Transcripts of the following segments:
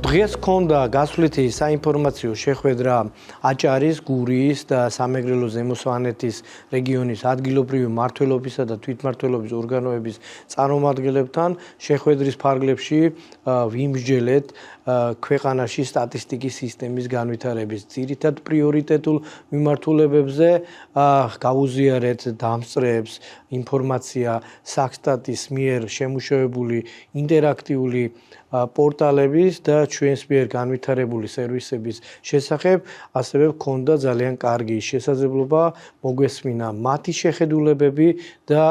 დღეს ქონდა გასვლითი საინფორმაციო შეხვედრა აჭარის, გურიის და სამეგრელო ზემო რეგიონის ადგილობრივი მმართველობისა და თვითმმართველობის ორგანოების წარმომადგენლებთან შეხვედრის ფარგლებში ვიმსჯელეთ ქვეყანაში სტატისტიკის სისტემის განვითარების ძირითად პრიორიტეტულ მიმართულებებზე, გავუზიარეთ დამსწრეებს ინფორმაცია საქსტატის მიერ შემუშავებული ინტერაქტიული პორტალების და ჩვენს მიერ განვითარებული სერვისების შესახებ, ასევე ჰქონდა ძალიან კარგი შესაძლებლობა მოგვესმინა მათი შეხედულებები და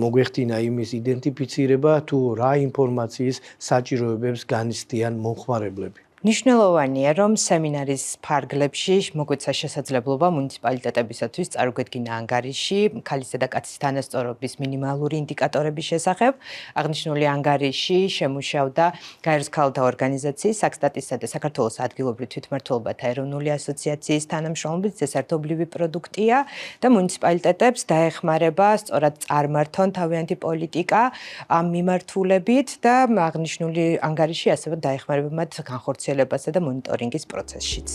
მოგვეხდინა იმის იდენტიფიცირება, თუ რა ინფორმაციის საჭიროებებს განიცდიან მომხმარებლები. Მნიშვნელოვანია, რომ სემინარის ფარგლებში მოგვეცა შესაძლებლობა მუნიციპალიტეტებისათვის წარუგედგინა ანგარიში ქალისა და კაცის თანასწორობის მინიმალური ინდიკატორების შესახებ. აღნიშნული ანგარიში შემუშავდა გაეროს ქალთა ორგანიზაციის, საქსტატისა და საქართველოს ადგილობრივ თვითმმართველობათა ეროვნული ასოციაციის თანამშრომლობით. ეს ერთობლივი პროდუქტია და მუნიციპალიტეტებს დაეხმარება სწორად წარმართონ თავიანთი პოლიტიკა ამ მიმართულებით და აღნიშნული ანგარიში ასევე დაეხმარება მათ განხორციელებასა და მონიტორინგის პროცესშიც.